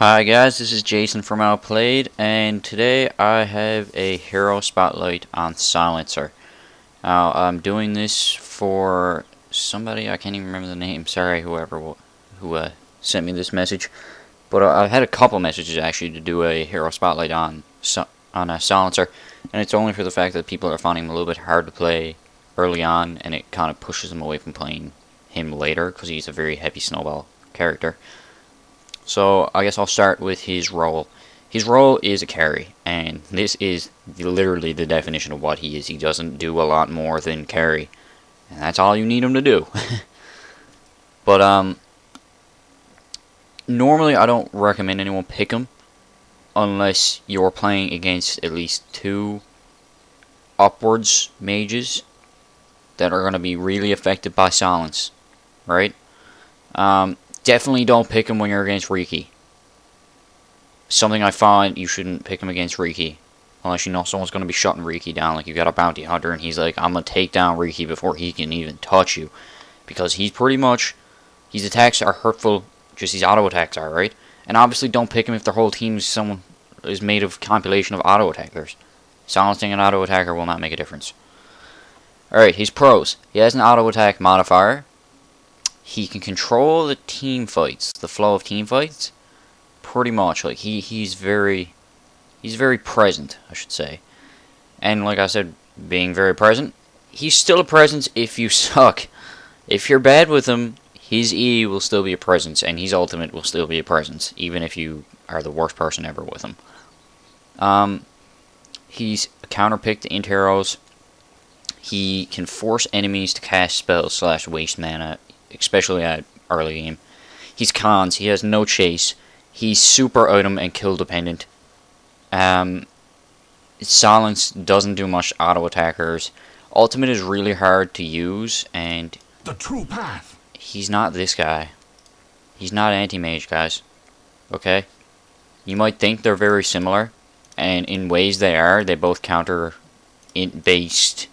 Hi guys, this is Jason from Outplayed, and today I have a hero spotlight on Silencer. Now, I'm doing this for somebody, I can't even remember the name, sorry who sent me this message. But I've had a couple messages actually to do a hero spotlight on a Silencer, and it's only for the fact that people are finding him a little bit hard to play early on, and it kind of pushes them away from playing him later, because he's a very heavy snowball character. So I guess I'll start with his role. His role is a carry, and this is literally the definition of what he is. He doesn't do a lot more than carry, and that's all you need him to do. But normally I don't recommend anyone pick him unless you're playing against at least two upwards mages that are going to be really affected by silence, right? Definitely don't pick him when you're against Riki. Something I find, you shouldn't pick him against Riki. Unless you know someone's going to be shutting Riki down. Like, you've got a bounty hunter and he's like, I'm going to take down Riki before he can even touch you. Because he's pretty much, his attacks are hurtful, just his auto attacks are, right? And obviously don't pick him if their whole team is made of compilation of auto attackers. Silencing an auto attacker will not make a difference. Alright, his pros. He has an auto attack modifier. He can control the team fights, the flow of team fights, pretty much. Like he's very present, I should say. And like I said, being very present, he's still a presence if you suck. If you're bad with him, his E will still be a presence, and his ultimate will still be a presence, even if you are the worst person ever with him. He's a counterpick to int heroes. He can force enemies to cast spells / waste mana, especially at early game. He's cons. He has no chase. He's super item and kill dependent. Silence doesn't do much auto attackers. Ultimate is really hard to use, and the true path. He's not this guy. He's not anti-mage, guys. Okay? You might think they're very similar, and in ways they are. They both counter int-based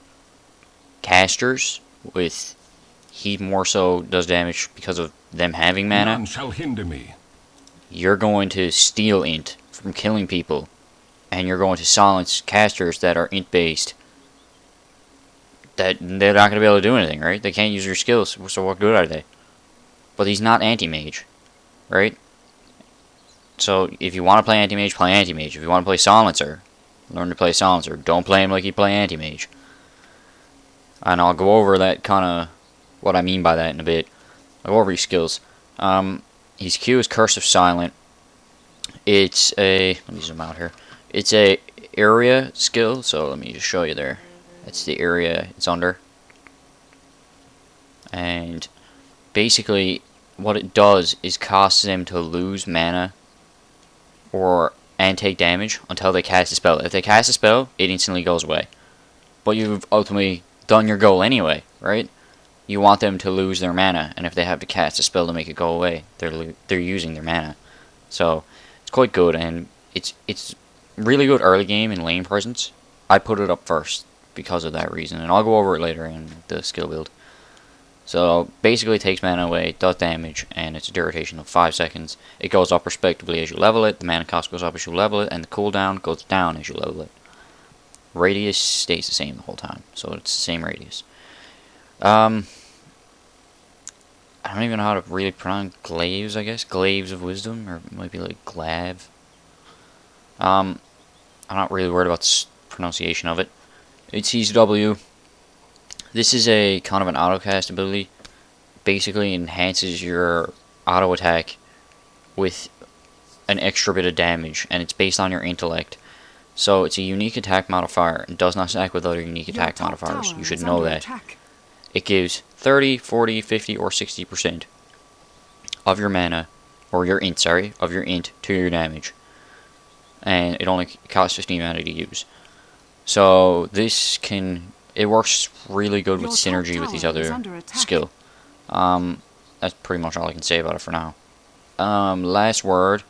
casters with. He more so does damage because of them having mana. None shall hinder me. You're going to steal int from killing people, and you're going to silence casters that are int based. That they're not going to be able to do anything, right? They can't use your skills, so what good are they? But he's not anti-mage, right? So if you want to play anti-mage, play anti-mage. If you want to play silencer, learn to play silencer. Don't play him like you play anti-mage. And I'll go over that kind of what I mean by that in a bit. I'll go over his skills. His Q is Curse of Silent. It's a, let me zoom out here. It's a area skill, so let me just show you there. That's the area it's under. And basically what it does is causes them to lose mana and take damage until they cast a spell. If they cast a spell, it instantly goes away. But you've ultimately done your goal anyway, right? You want them to lose their mana, and if they have to cast a spell to make it go away, they're using their mana. So it's quite good, and it's really good early game in lane presence. I put it up first because of that reason, and I'll go over it later in the skill build. So basically, it takes mana away, does damage, and it's a duration of 5 seconds. It goes up respectively as you level it. The mana cost goes up as you level it, and the cooldown goes down as you level it. Radius stays the same the whole time, so it's the same radius. I don't even know how to really pronounce glaives, I guess. Glaives of Wisdom, or it might be like glaive. I'm not really worried about the pronunciation of it. It's his W. This is a kind of an auto-cast ability. Basically enhances your auto attack with an extra bit of damage, and it's based on your intellect. So it's a unique attack modifier, and does not stack with other unique attack modifiers. You should know that. It gives 30, 40, 50, or 60% of your mana, or your int, of your int to your damage. And it only costs 15 mana to use. So it works really good with synergy with these other skill. That's pretty much all I can say about it for now. Last word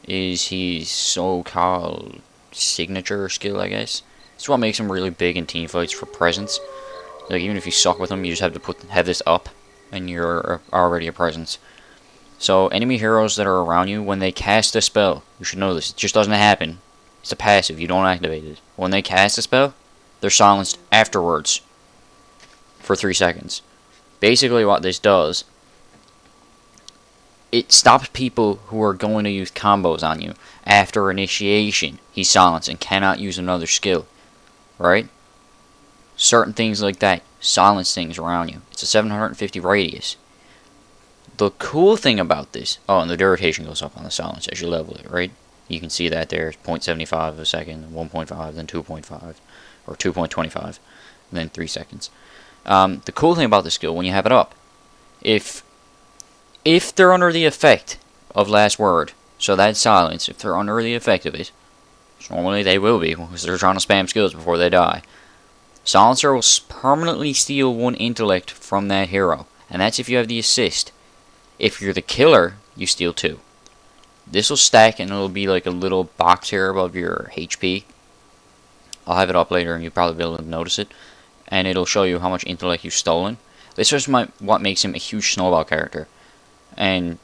is his so-called signature skill, I guess. It's what makes him really big in teamfights for presence. Like, even if you suck with him, you just have to have this up, and you're already a presence. So enemy heroes that are around you, when they cast a spell, you should know this, it just doesn't happen. It's a passive, you don't activate it. When they cast a spell, they're silenced afterwards for 3 seconds. Basically what this does, it stops people who are going to use combos on you. After initiation, he's silenced and cannot use another skill. Right? Certain things like that silence things around you. It's a 750 radius. The cool thing about this, oh, and the duration goes up on the silence as you level it, right? You can see that there's 0.75 a second, 1.5, then 2.5, or 2.25, and then 3 seconds. The cool thing about this skill, when you have it up, if they're under the effect of last word, so that silence, if they're under the effect of it, which normally they will be, because they're trying to spam skills before they die, Silencer will permanently steal 1 intellect from that hero, and that's if you have the assist. If you're the killer, you steal 2. This will stack and it'll be like a little box here above your HP. I'll have it up later and you'll probably be able to notice it. And it'll show you how much intellect you've stolen. This is what makes him a huge snowball character. And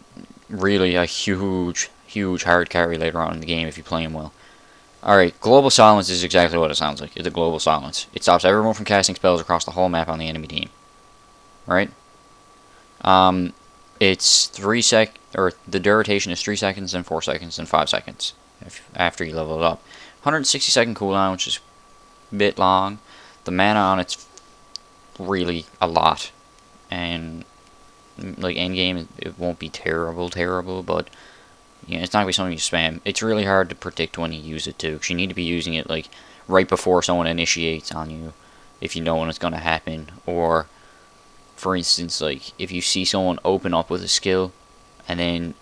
really a huge hard carry later on in the game if you play him well. Alright, global silence is exactly what it sounds like. It's a global silence. It stops everyone from casting spells across the whole map on the enemy team. Right? It's the duration is 3 seconds, then 4 seconds, then 5 seconds after you level it up. 160 second cooldown, which is a bit long. The mana on it's really a lot, and like end game it won't be terrible, but you know, it's not gonna be something you spam. It's really hard to predict when you use it too, because you need to be using it like right before someone initiates on you, if you know when it's gonna happen, or for instance, like, if you see someone open up with a skill, and then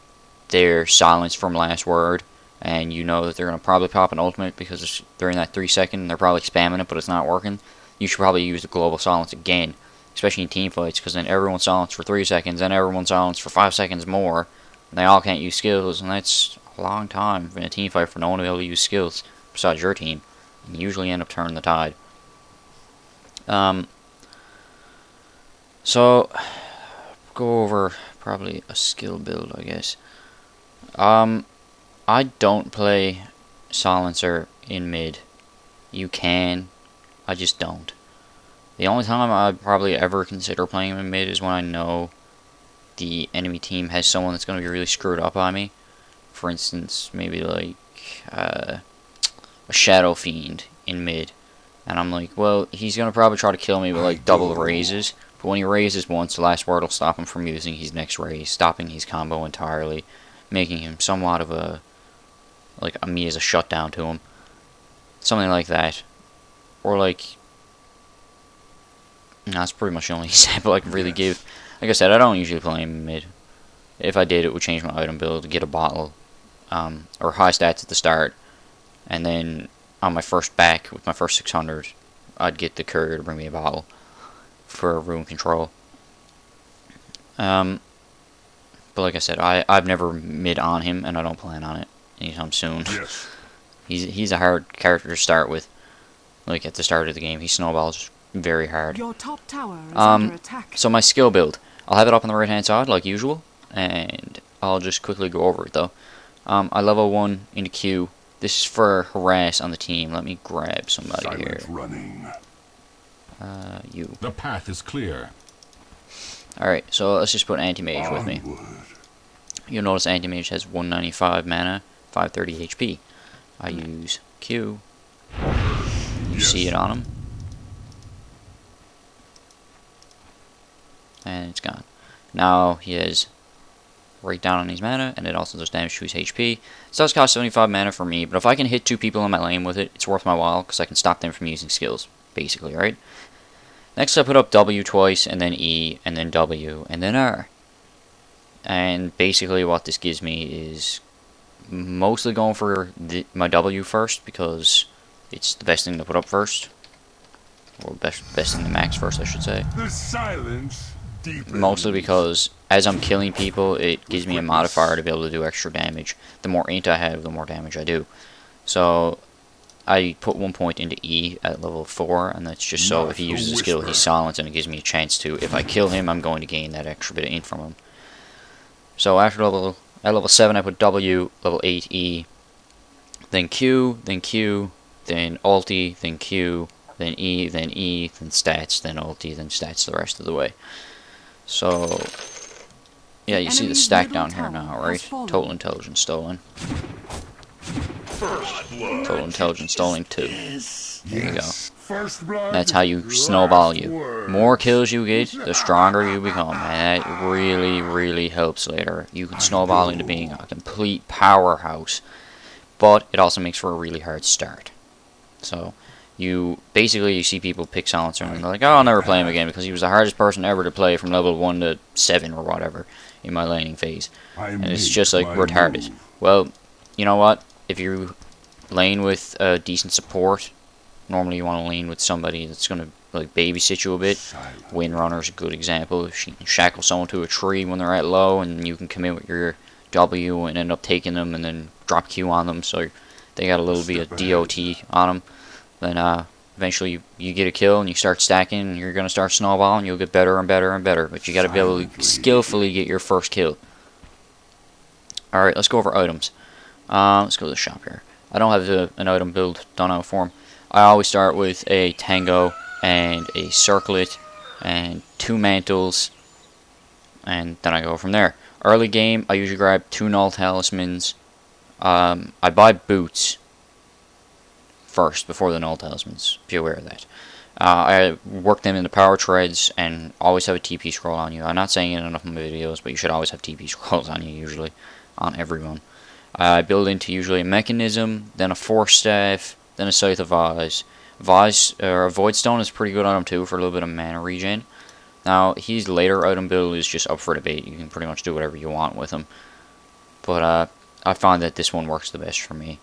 they're silenced from last word, and you know that they're going to probably pop an ultimate because they're in that 3 second, they're probably spamming it, but it's not working, you should probably use the global silence again, especially in team fights, because then everyone's silenced for 3 seconds, then everyone's silenced for 5 seconds more, and they all can't use skills, and that's a long time in a team fight for no one to be able to use skills besides your team, and you usually end up turning the tide. So, go over probably a skill build, I guess. I don't play Silencer in mid. You can, I just don't. The only time I'd probably ever consider playing him in mid is when I know the enemy team has someone that's going to be really screwed up on me. For instance, maybe like a Shadow Fiend in mid. And I'm like, well, he's going to probably try to kill me with like double raises. But when he raises once, the last word will stop him from using his next raise, stopping his combo entirely, making him somewhat of a me as a shutdown to him. Something like that. Or like, that's pretty much the only example I can really give. Like I said, I don't usually play him in mid. If I did, it would change my item build to get a bottle, or high stats at the start, and then on my first back with my first 600, I'd get the courier to bring me a bottle for room control. But like I said, I've never mid on him, and I don't plan on it anytime soon. Yes. He's a hard character to start with. Like at the start of the game, he snowballs very hard. Your top tower is under attack. So my skill build, I'll have it up on the right hand side like usual, and I'll just quickly go over it though. I level 1 into Q. This is for harass on the team. Let me grab somebody Silent here. running. You. The path is clear. Alright, so let's just put Anti-Mage with me. Onward. You'll notice Anti-Mage has 195 mana, 530 HP. I use Q. You Yes. see it on him. And it's gone. Now he has right down on his mana, and it also does damage to his HP. It does cost 75 mana for me, but if I can hit 2 people in my lane with it, it's worth my while, because I can stop them from using skills, basically, right? Next I put up W twice, and then E, and then W, and then R. And basically what this gives me is mostly going for my W first, because it's the best thing to put up first. Or best thing to max first, I should say. The silence deepens. Mostly because as I'm killing people, it gives me a modifier to be able to do extra damage. The more int I have, the more damage I do. So I put 1 point into E at level 4, and that's just so if he uses a skill, he's silenced, and it gives me a chance to, if I kill him, I'm going to gain that extra bit of int from him. So after at level 7 I put W, level 8 E, then Q, then Q, then ulti, then Q, then E, then E, then stats, then ulti, then stats the rest of the way. So yeah, you see the stack down here now, right? Total intelligence stolen. Total intelligence stolen 2. There you go. That's how you snowball you. More kills you get, the stronger you become. And that really, really helps later. You can snowball into being a complete powerhouse. But it also makes for a really hard start. So, you see people pick Silencer and they're like, oh, I'll never play him again because he was the hardest person ever to play from level 1 to 7 or whatever in my laning phase. And it's just like retarded. Well, you know what? If you lane with decent support, normally you want to lane with somebody that's going to like babysit you a bit. Windrunner's a good example. She can shackle someone to a tree when they're at low, and you can come in with your W and end up taking them and then drop Q on them, so they got a little bit of DOT on them. Then eventually you get a kill and you start stacking and you're going to start snowballing. You'll get better and better and better, but you got to be able to skillfully get your first kill. Alright, let's go over items. Let's go to the shop here. I don't have an item build done out for him. I always start with a Tango and a Circlet and 2 Mantles, and then I go from there. Early game, I usually grab 2 Null Talismans. I buy boots first before the Null Talismans. Be aware of that. I work them into power treads and always have a TP scroll on you. I'm not saying it in enough of my videos, but you should always have TP scrolls on you usually, on everyone. I build into usually a Mechanism, then a Force Staff, then a Scythe of Vise. A Void Stone is pretty good on him too for a little bit of mana regen. Now, his later item build is just up for debate. You can pretty much do whatever you want with him. But I find that this one works the best for me.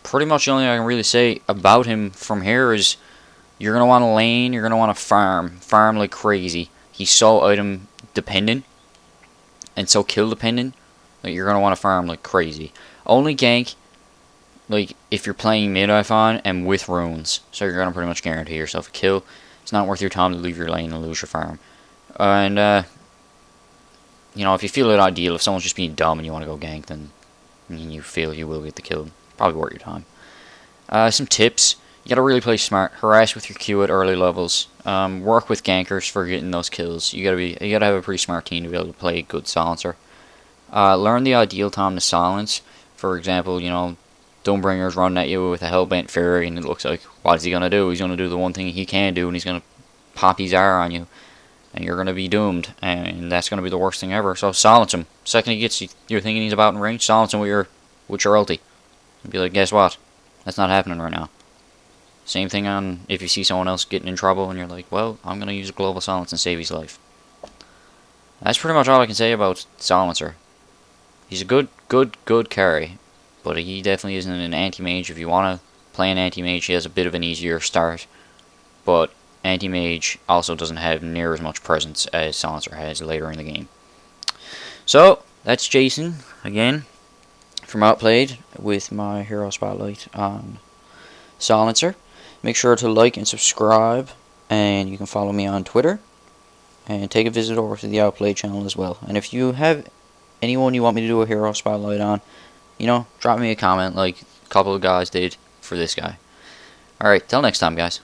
Pretty much the only thing I can really say about him from here is you're going to want to lane, you're going to want to farm like crazy. He's so item dependent and so kill dependent that you're going to want to farm like crazy. Only gank like if you're playing mid on and with runes, so you're going to pretty much guarantee yourself a kill. It's not worth your time to leave your lane and lose your farm. And you know, if you feel it ideal, if someone's just being dumb and you want to go gank, then you feel you will get the kill. Probably worth your time. Some tips. You gotta really play smart. Harass with your Q at early levels. Work with gankers for getting those kills. You gotta have a pretty smart team to be able to play a good silencer. Learn the ideal time to silence. For example, you know, Doomebringer's running at you with a Hellbent Fury, and it looks like, what is he gonna do? He's gonna do the one thing he can do, and he's gonna pop his R on you, and you're gonna be doomed, and that's gonna be the worst thing ever. So silence him. Second he gets you, you're thinking he's about in range, silence him with your ulti. And be like, guess what? That's not happening right now. Same thing on if you see someone else getting in trouble, and you're like, well, I'm gonna use a global silence and save his life. That's pretty much all I can say about Silencer. He's a good carry, but he definitely isn't an anti-mage. If you want to play an anti-mage, he has a bit of an easier start, but anti-mage also doesn't have near as much presence as Silencer has later in the game. So, that's Jason, again, from Outplayed, with my Hero Spotlight on Silencer. Make sure to like and subscribe, and you can follow me on Twitter, and take a visit over to the Outplayed channel as well. And if you have anyone you want me to do a Hero Spotlight on, you know, drop me a comment like a couple of guys did for this guy. Alright, till next time, guys.